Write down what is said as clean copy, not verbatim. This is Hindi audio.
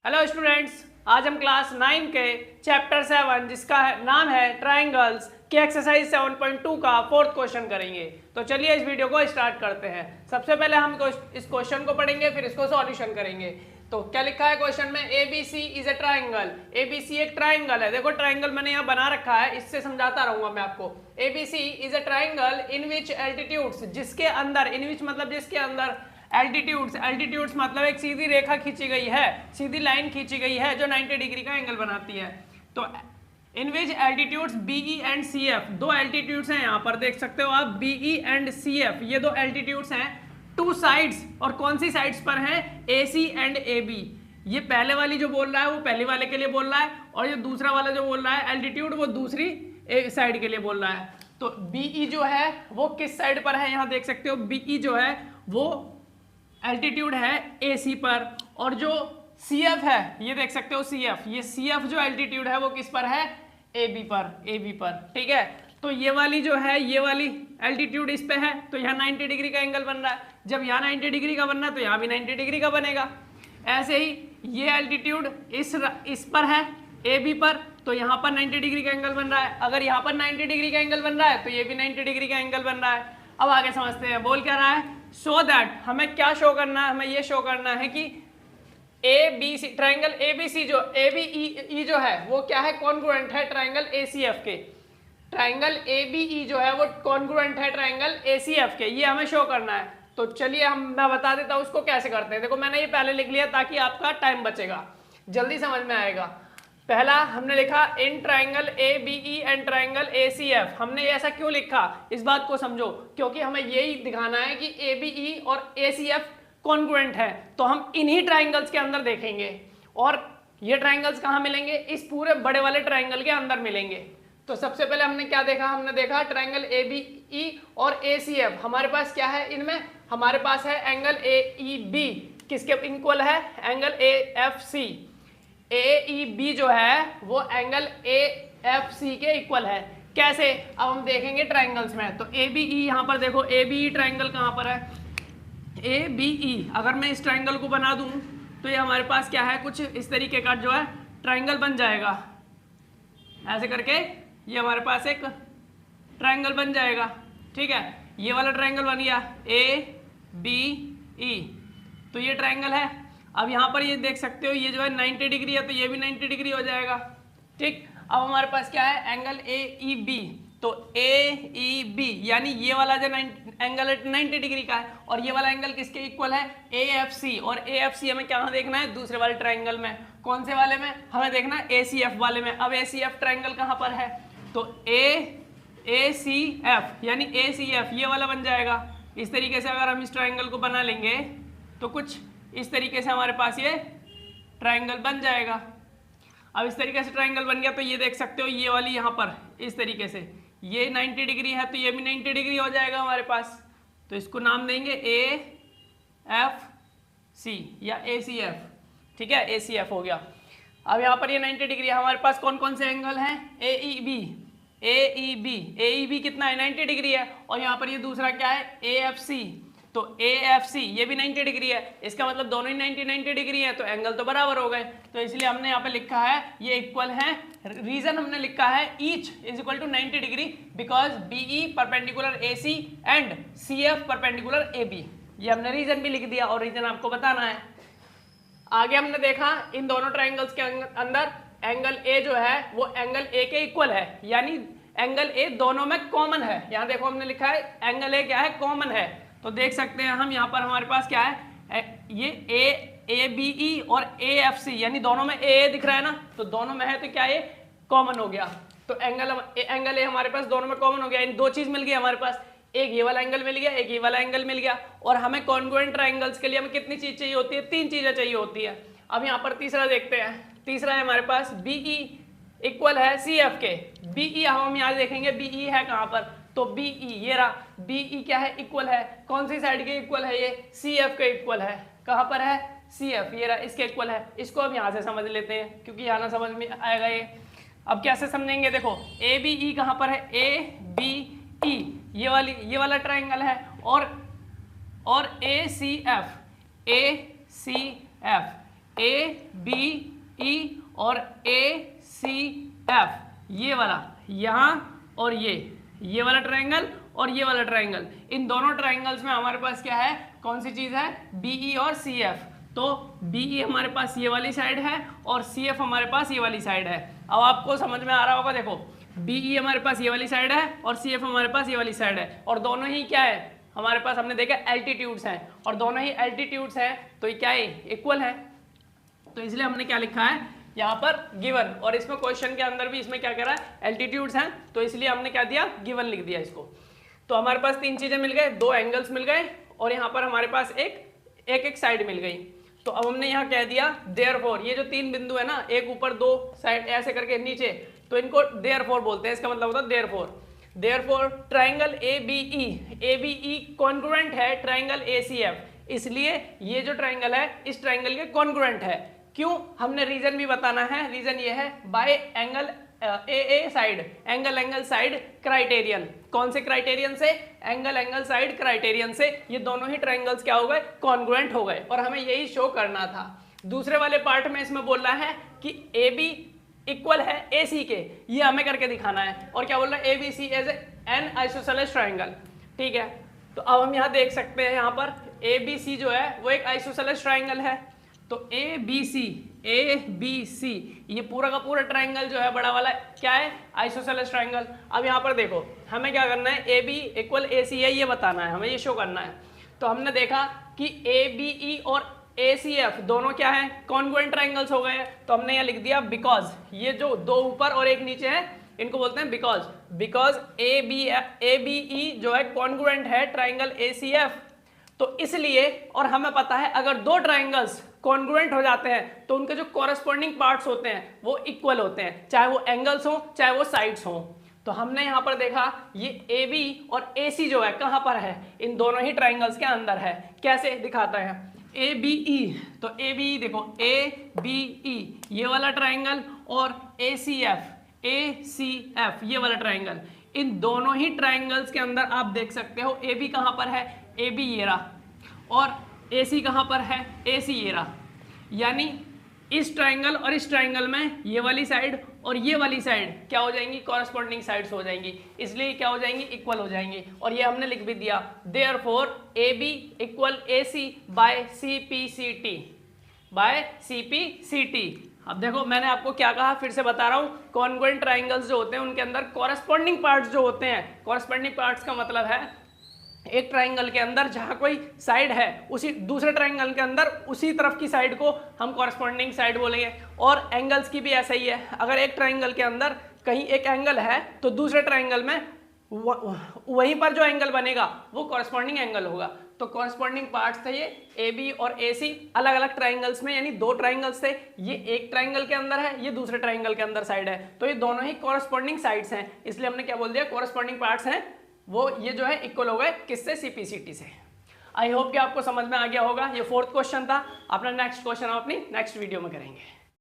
हेलो स्टूडेंट्स, आज हम क्लास 9 के चैप्टर 7 जिसका नाम है ट्राइंगल्स के एक्सरसाइज 7.2 का 4th क्वेश्चन करेंगे। तो चलिए इस वीडियो को स्टार्ट करते हैं। सबसे पहले हम इस क्वेश्चन को पढ़ेंगे, फिर इसको सॉल्यूशन करेंगे। तो क्या लिखा है क्वेश्चन में? ABC is a triangle. ABC एक ट्राइंगल है। देखो ट्राइंगल मैंने यहाँ बना रखा है, इससे समझाता रहूंगा मैं आपको। ABC is a triangle in which altitudes, जिसके अंदर, इन विच मतलब जिसके अंदर, एल्टीट्यूड्स मतलब एक सीधी रेखा खींची गई है, सीधी लाइन खींची गई है जो 90 डिग्री का एंगल बनाती है। तो इन विच एल्टीट्यूड्स BE एंड CF, दो एल्टीट्यूड्स हैं यहाँ पर देख सकते हो आप, BE एंड CF, ये दो एल्टीट्यूड्स हैं टू साइड्स। और कौन सी साइड्स पर हैं? AC and AB। ये पहले वाली जो बोल रहा है वो पहले वाले के लिए बोल रहा है, और ये दूसरा वाला जो बोल रहा है एल्टीट्यूड, वो दूसरी साइड के लिए बोल रहा है। तो BE जो है वो किस साइड पर है? यहाँ देख सकते हो BE जो है वो एल्टीट्यूड है AC पर, और जो CF है ये देख सकते हो CF, ये CF जो एल्टीट्यूड है वो किस पर है? AB पर। ठीक है, तो ये वाली जो है, ये वाली एल्टीट्यूड इस पे है, तो यहाँ 90 डिग्री का एंगल बन रहा है। जब यहाँ 90 डिग्री का बनना है तो यहाँ भी 90 डिग्री का बनेगा। ऐसे ही ये एल्टीट्यूड इस पर है AB पर, तो यहाँ पर 90 डिग्री का एंगल बन रहा है। अगर यहाँ पर 90 डिग्री का एंगल बन रहा है तो ये भी 90 डिग्री का एंगल बन रहा है। अब आगे समझते हैं, बोल क्या रहा है? सो दैट, हमें क्या शो करना है? हमें ये शो करना है कि ABC, ट्राइंगल ABC जो ABE जो है वो क्या है? कॉन्ग्रुएंट है ट्राइंगल ACF के। ट्राइंगल ABE जो है वो कॉन्ग्रुएंट है ट्राइंगल ACF के, ये हमें शो करना है। तो चलिए मैं बता देता हूँ उसको कैसे करते हैं। देखो मैंने ये पहले लिख लिया ताकि आपका टाइम बचेगा, जल्दी समझ में आएगा। पहला हमने लिखा in triangle ABE and triangle ACF। हमने ऐसा क्यों लिखा इस बात को समझो, क्योंकि हमें यही दिखाना है कि ABE और ACF कॉन्ग्रुएंट है। तो हम इन्हीं ट्राइंगल्स के अंदर देखेंगे, और ये ट्राइंगल्स कहाँ मिलेंगे? इस पूरे बड़े वाले ट्राइंगल के अंदर मिलेंगे। तो सबसे पहले हमने क्या देखा? हमने देखा ट्राइंगल ABE और ACF, हमारे पास क्या है इनमें? हमारे पास है एंगल AEB, किसके इक्वल है? Angle AFC। AEB जो है वो एंगल AFC के इक्वल है। कैसे? अब हम देखेंगे ट्राइंगल्स में। तो ABE यहाँ पर देखो, ABE ट्राइंगल कहाँ पर है? ABE अगर मैं इस ट्राइंगल को बना दूं तो ये हमारे पास क्या है? कुछ इस तरीके का जो है ट्राइंगल बन जाएगा। ऐसे करके ये हमारे पास एक ट्राइंगल बन जाएगा। ठीक है, ये वाला ट्राइंगल बन गया ABE, तो ये ट्राइंगल है। अब यहाँ पर ये देख सकते हो, ये जो है 90 डिग्री है, तो ये भी 90 डिग्री हो जाएगा। ठीक, अब हमारे पास क्या है? Angle AEB। तो AEB यानी ये वाला जो एंगल 90 डिग्री का है, और ये वाला एंगल किसके इक्वल है? AFC। और AFC हमें क्या देखना है? दूसरे वाले ट्राइंगल में। कौन से वाले में? हमें देखना है ACF वाले में। अब ACF ट्राइंगल कहाँ पर है? तो ACF यानी ACF ये वाला बन जाएगा। इस तरीके से अगर हम इस ट्राइंगल को बना लेंगे तो कुछ इस तरीके से हमारे पास ये ट्राइंगल बन जाएगा। अब इस तरीके से ट्राइंगल बन गया, तो ये देख सकते हो ये वाली यहाँ पर इस तरीके से ये 90 डिग्री है, तो ये भी 90 डिग्री हो जाएगा हमारे पास। तो इसको नाम देंगे AFC या ACF। ठीक है, ACF हो गया। अब यहाँ पर ये 90 डिग्री है। हमारे पास कौन कौन से एंगल हैं? AEB कितना है? 90 डिग्री है। और यहाँ पर ये दूसरा क्या है? AFC। तो AFC ये भी 90 डिग्री है, इसका मतलब दोनों ही 90 डिग्री है, तो एंगल तो बराबर हो गए। तो इसलिए हमने यहाँ पे लिखा है ये इक्वल है। रीजन हमने लिखा है each is equal to 90 degree because BE perpendicular AC and CF perpendicular AB। ये हमने रीजन भी लिख दिया, और रीजन आपको बताना है। आगे हमने देखा इन दोनों ट्राइंगल्स के अंदर एंगल A जो है वो एंगल A के इक्वल है, यानी एंगल A दोनों में कॉमन है। यहाँ देखो हमने लिखा है एंगल A क्या है? कॉमन है। तो देख सकते हैं हम यहाँ पर हमारे पास क्या है? ये ABE और AFC यानी दोनों में A दिख रहा है ना, तो दोनों में है, तो क्या ये कॉमन हो गया। तो एंगल A हमारे पास दोनों में कॉमन हो गया। इन दो चीज मिल गई हमारे पास, एक ये वाला एंगल मिल गया, एक ये वाला एंगल मिल गया। और हमें कॉन्ग्रुएंट ट्राइंगल्स के लिए हमें कितनी चीज चाहिए होती है? 3 चीजें चाहिए होती है। अब यहाँ पर तीसरा देखते हैं। तीसरा है हमारे पास BE इक्वल है CF के। BE हम यहाँ देखेंगे BE है कहाँ पर? तो BE ये रहा, BE क्या है? इक्वल है। कौन सी साइड के इक्वल है? ये CF के इक्वल है। कहाँ पर है? CF ये रहा, इसके इक्वल है। इसको अब यहाँ से समझ लेते हैं, क्योंकि यहाँ ना समझ में आएगा ये। अब कैसे समझेंगे? देखो ABE कहाँ पर है? ABE ये वाला ट्राइंगल है, और ACF ए बी ई और ए सी एफ, ये वाला यहाँ और ये वाला ट्रायंगल और ये वाला ट्रायंगल, इन दोनों ट्रायंगल्स में हमारे पास क्या है, कौन सी चीज है, बीई और सी एफ। तो बीई हमारे पास ये वाली साइड है और सी एफ हमारे पास ये वाली साइड है। अब आपको समझ में आ रहा होगा, देखो बीई हमारे पास ये वाली साइड है और सी एफ हमारे पास ये वाली साइड है, और दोनों ही क्या है हमारे पास, हमने देखा एल्टीट्यूड्स हैं, और दोनों ही एल्टीट्यूड्स हैं तो ये क्या है, इक्वल है। तो इसलिए हमने क्या लिखा है यहाँ पर गिवन, और इसमें क्वेश्चन के अंदर भी इसमें क्या कह रहा है, एल्टीट्यूड्स हैं, तो इसलिए हमने क्या दिया, गिवन लिख दिया इसको। तो हमारे पास तीन चीजें मिल गए, दो एंगल्स मिल गए, और यहाँ पर हमारे पास एक साइड मिल गई। तो अब हमने यहाँ कह दिया देयरफॉर, ये जो तीन बिंदु है ना, एक ऊपर दो साइड ऐसे करके नीचे, तो इनको देयरफॉर बोलते हैं। इसका मतलब होता है देयरफॉर ट्राइंगल ABE कॉन्ग्रुएंट है ट्राइंगल ACF, इसलिए ये जो ट्राइंगल है इस ट्राइंगल के कॉन्ग्रुएंट है। क्यों, हमने रीजन भी बताना है। रीजन ये है bye angle AA side, angle side criterion. कौन से क्राइटेरियन से, एंगल साइड क्राइटेरियन से ये दोनों ही ट्राइंगल्स क्या हो गए, कॉन्ग्रुएंट हो गए, और हमें यही शो करना था। दूसरे वाले पार्ट में इसमें बोल रहा है कि AB इक्वल है AC के, ये हमें करके दिखाना है। और क्या बोल रहा है, ABC as an isosceles triangle. ठीक है, तो अब हम यहाँ देख सकते हैं, यहाँ पर ABC जो है वो एक आइसोसेलेस ट्राइंगल है। तो ABC ये पूरा का पूरा ट्राइंगल जो है बड़ा वाला क्या है, आइसोसेलेस ट्राइंगल। अब यहाँ पर देखो हमें क्या करना है, AB इक्वल AC है ये बताना है, हमें ये शो करना है। तो हमने देखा कि ABE और ACF दोनों क्या है, कॉन्ग्रुएंट ट्राइंगल्स हो गए हैं। तो हमने यहाँ लिख दिया बिकॉज, ये जो दो ऊपर और एक नीचे है इनको बोलते हैं बिकॉज ABE जो है कॉन्ग्रुएंट है ट्राइंगल ACF, तो इसलिए, और हमें पता है अगर दो ट्राइंगल्स कॉन्ग्रुएंट हो जाते हैं तो उनके जो कॉरेस्पॉन्डिंग पार्ट्स होते हैं वो इक्वल होते हैं, चाहे वो एंगल्स हो चाहे वो साइड्स हो। तो हमने यहाँ पर देखा ये AB और AC जो है कहाँ पर है, इन दोनों ही ट्राइंगल्स के अंदर है। कैसे दिखाता है, ABE, तो ABE देखो ABE ये वाला ट्राइंगल और ACF ये वाला ट्राइंगल, इन दोनों ही ट्राइंगल्स के अंदर आप देख सकते हो AB कहाँ पर है, AB ये रहा, और AC कहाँ पर है, AC ये रहा। यानी इस ट्राइंगल और इस ट्राइंगल में ये वाली साइड और ये वाली साइड क्या हो जाएंगी, कॉरेस्पॉन्डिंग साइड्स हो जाएंगी, इसलिए क्या हो जाएंगी, इक्वल हो जाएंगी। और ये हमने लिख भी दिया therefore AB equal AC by CPCT। अब देखो मैंने आपको क्या कहा, फिर से बता रहा हूँ, कॉन्ग्रुएंट ट्राइंगल्स जो होते हैं उनके अंदर कॉरेस्पॉन्डिंग पार्ट्स जो होते हैं, कॉरेस्पॉन्डिंग पार्ट्स का मतलब है एक ट्राइंगल के अंदर जहां कोई साइड है उसी दूसरे ट्राइंगल के अंदर उसी तरफ की साइड को हम कॉरेस्पॉन्डिंग साइड बोलेंगे। और एंगल्स की भी ऐसा ही है, अगर एक ट्राइंगल के अंदर कहीं एक एंगल है तो दूसरे ट्राइंगल में वहीं पर जो एंगल बनेगा वो कॉरेस्पॉन्डिंग एंगल होगा। तो कॉरेस्पॉन्डिंग पार्ट्स थे ये AB और AC अलग अलग ट्राइंगल्स में, यानी दो ट्राइंगल्स थे, ये एक ट्राइंगल के अंदर है, ये दूसरे ट्राइंगल के अंदर साइड है, तो ये दोनों ही कॉरेस्पॉन्डिंग साइड्स हैं, इसलिए हमने क्या बोल दिया, कॉरेस्पॉन्डिंग पार्ट्स हैं वो ये जो है इक्वल हो गए किससे, CPCT से। आई होप कि आपको समझ में आ गया होगा। ये 4th क्वेश्चन था। अपना नेक्स्ट क्वेश्चन हम अपनी नेक्स्ट वीडियो में करेंगे।